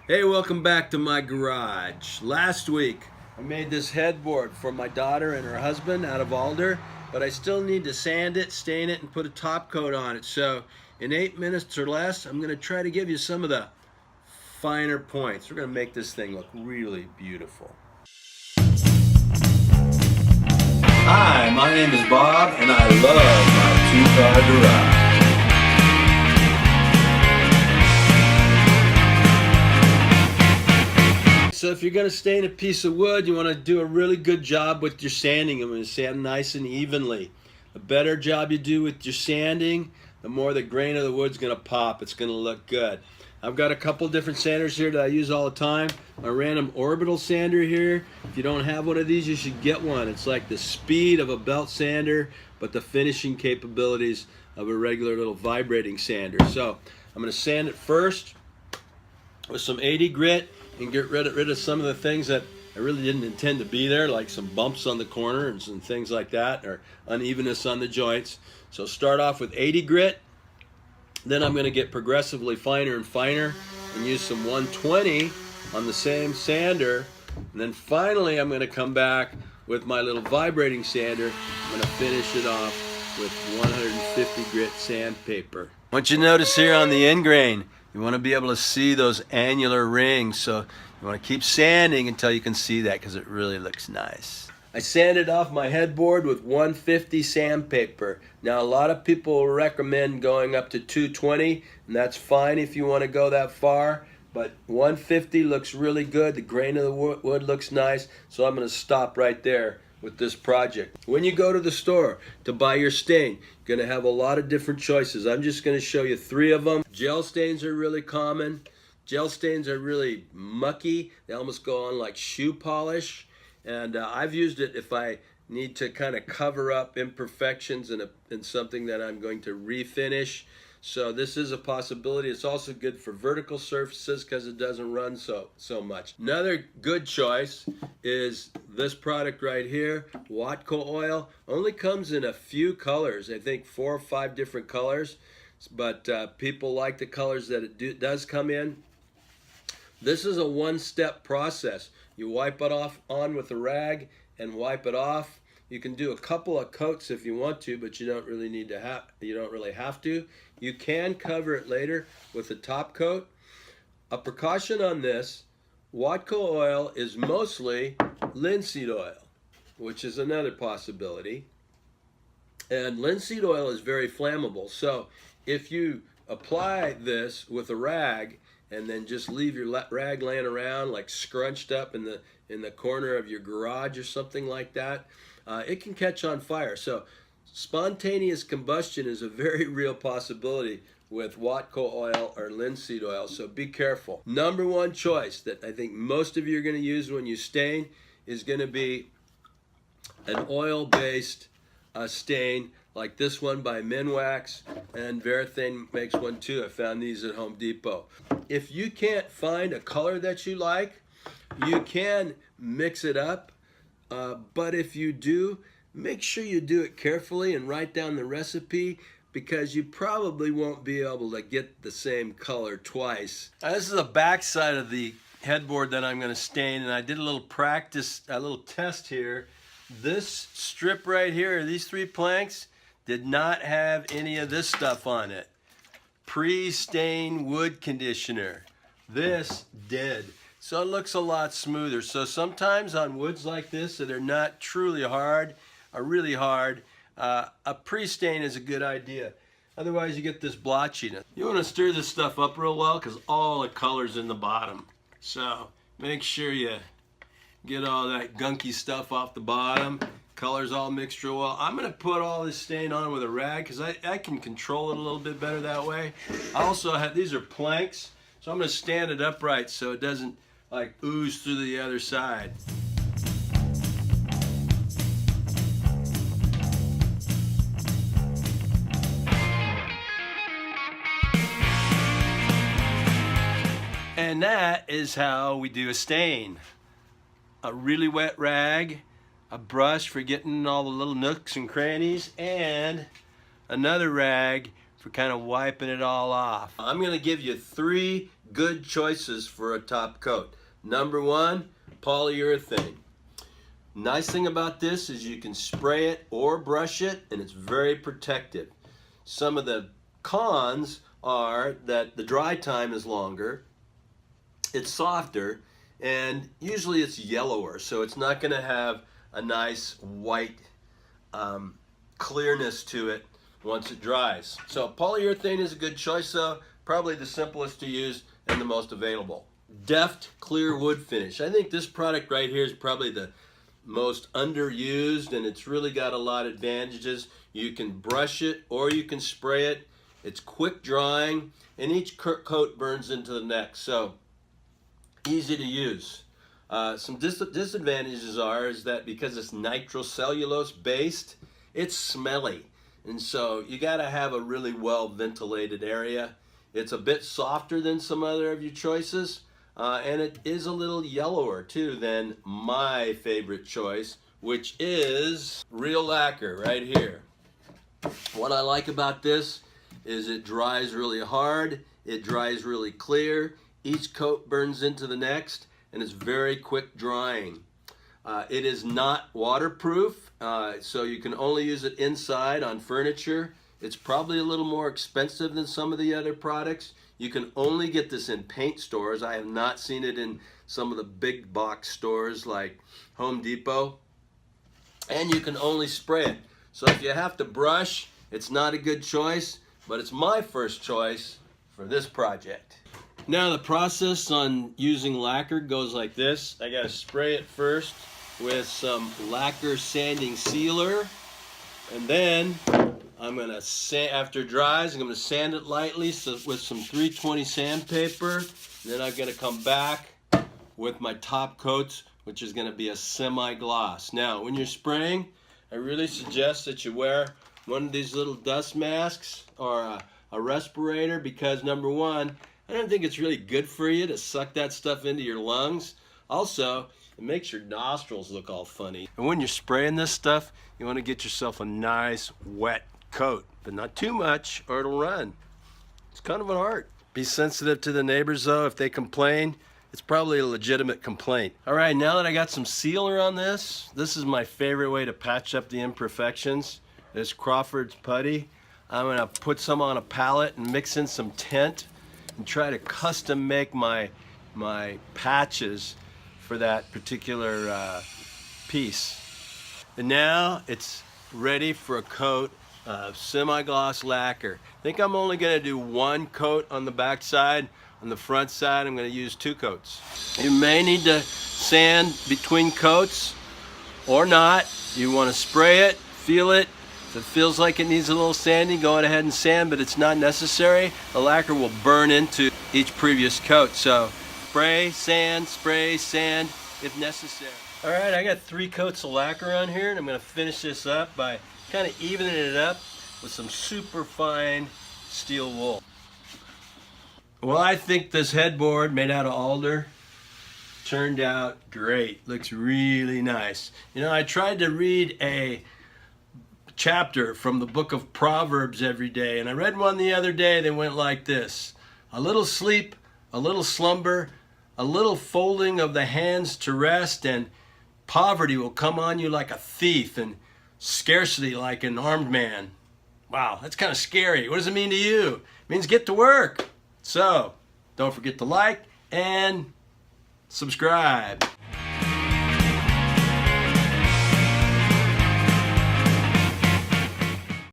Hey, welcome back to my garage. Last week, I made this headboard for my daughter and her husband out of alder, but I still need to sand it, stain it, and put a top coat on it. So in 8 minutes or less, I'm gonna try to give you some of the finer points. We're gonna make this thing look really beautiful. Hi, my name is Bob, and I love my two-car garage. So if you're going to stain a piece of wood, you want to do a really good job with your sanding. I'm going to sand nice and evenly. The better job you do with your sanding, the more the grain of the wood's going to pop. It's going to look good. I've got a couple different sanders here that I use all the time. My random orbital sander here. If you don't have one of these, you should get one. It's like the speed of a belt sander, but the finishing capabilities of a regular little vibrating sander. So I'm going to sand it first with some 80 grit and get rid of some of the things that I really didn't intend to be there, like some bumps on the corner and some things like that, or unevenness on the joints. So start off with 80 grit, then I'm going to get progressively finer and finer and use some 120 on the same sander, and then finally I'm going to come back with my little vibrating sander. I'm going to finish it off with 150 grit sandpaper. What you notice here on the end grain, you want to be able to see those annular rings, so you want to keep sanding until you can see that because it really looks nice. I sanded off my headboard with 150 sandpaper. Now a lot of people recommend going up to 220, and that's fine if you want to go that far, but 150 looks really good. The grain of the wood looks nice, so I'm going to stop right there with this project. When you go to the store to buy your stain, you're going to have a lot of different choices. I'm just going to show you 3 of them. Gel stains are really common. Gel stains are really mucky. They almost go on like shoe polish. And I've used it if I need to kind of cover up imperfections in something that I'm going to refinish. So this is a possibility. It's also good for vertical surfaces because it doesn't run so much. Another good choice is this product right here, Watco oil. Only comes in a few colors, I think 4 or 5 different colors, but people like the colors that it does come in. This is a one-step process. You wipe it on with a rag and wipe it off. You can do a couple of coats if you want to, but you don't really need to you don't really have to. You can cover it later with a top coat. A precaution on this, Watco oil is mostly linseed oil, which is another possibility. And linseed oil is very flammable. So if you apply this with a rag and then just leave your rag laying around like scrunched up in the corner of your garage or something like that, it can catch on fire. So spontaneous combustion is a very real possibility with Watco oil or linseed oil, so be careful. Number one choice that I think most of you are going to use when you stain is going to be an oil-based stain like this one by Minwax, and Varathane makes one too. I found these at Home Depot. If you can't find a color that you like, you can mix it up, but if you do, make sure you do it carefully and write down the recipe, because you probably won't be able to get the same color twice. This is the back side of the headboard that I'm going to stain, and I did a little test here. This strip right here, these 3 planks, did not have any of this stuff on it. Pre-stain wood conditioner. This did. So it looks a lot smoother. So sometimes on woods like this that are not truly hard, are really hard, a pre-stain is a good idea. Otherwise you get this blotchiness. You want to stir this stuff up real well because all the color's in the bottom. So make sure you get all that gunky stuff off the bottom. Color's all mixed real well. I'm going to put all this stain on with a rag because I can control it a little bit better that way. I also have, these are planks, so I'm going to stand it upright so it doesn't like ooze through the other side. And that is how we do a stain. A really wet rag, a brush for getting all the little nooks and crannies, and another rag for kind of wiping it all off. I'm going to give you 3 good choices for a top coat. Number 1, polyurethane. Nice thing about this is you can spray it or brush it, and it's very protective. Some of the cons are that the dry time is longer, it's softer, and usually it's yellower, so it's not going to have a nice white clearness to it once it dries. So polyurethane is a good choice though, probably the simplest to use and the most available. Deft clear wood finish. I think this product right here is probably the most underused, and it's really got a lot of advantages. You can brush it or you can spray it. It's quick drying, and each coat burns into the next, so easy to use. Some disadvantages is that because it's nitrocellulose based, it's smelly, and so you got to have a really well ventilated area. It's a bit softer than some other of your choices, and it is a little yellower too than my favorite choice, which is real lacquer right here. What I like about this is it dries really hard, it dries really clear, each coat burns into the next, and it's very quick drying. It is not waterproof, so you can only use it inside on furniture. It's probably a little more expensive than some of the other products. You can only get this in paint stores. I have not seen it in some of the big box stores like Home Depot. And you can only spray it. So if you have to brush, it's not a good choice, but it's my first choice for this project. Now the process on using lacquer goes like this. I gotta spray it first with some lacquer sanding sealer, and then I'm gonna after it dries, I'm gonna sand it lightly with some 320 sandpaper. Then I'm gonna come back with my top coats, which is gonna be a semi-gloss. Now, when you're spraying, I really suggest that you wear one of these little dust masks or a respirator, because number 1, I don't think it's really good for you to suck that stuff into your lungs. Also, it makes your nostrils look all funny. And when you're spraying this stuff, you want to get yourself a nice wet coat, but not too much or it'll run. It's kind of an art. Be sensitive to the neighbors though. If they complain, it's probably a legitimate complaint. All right, now that I got some sealer on this is my favorite way to patch up the imperfections. This Crawford's putty. I'm gonna put some on a palette and mix in some tint and try to custom make my patches for that particular piece. And now it's ready for a coat of semi-gloss lacquer. I think I'm only going to do 1 coat on the back side. On the front side, I'm going to use 2 coats. You may need to sand between coats or not. You want to spray it, feel it. If it feels like it needs a little sanding, go ahead and sand, but it's not necessary. The lacquer will burn into each previous coat. So spray, sand if necessary. All right, I got 3 coats of lacquer on here, and I'm going to finish this up by kind of evening it up with some super fine steel wool. Well, I think this headboard made out of alder turned out great. Looks really nice. You know, I tried to read a chapter from the book of Proverbs every day, and I read one the other day that went like this: a little sleep, a little slumber, a little folding of the hands to rest, and poverty will come on you like a thief, and scarcity like an armed man. Wow, that's kind of scary. What does it mean to you? It means get to work. So, don't forget to like and subscribe.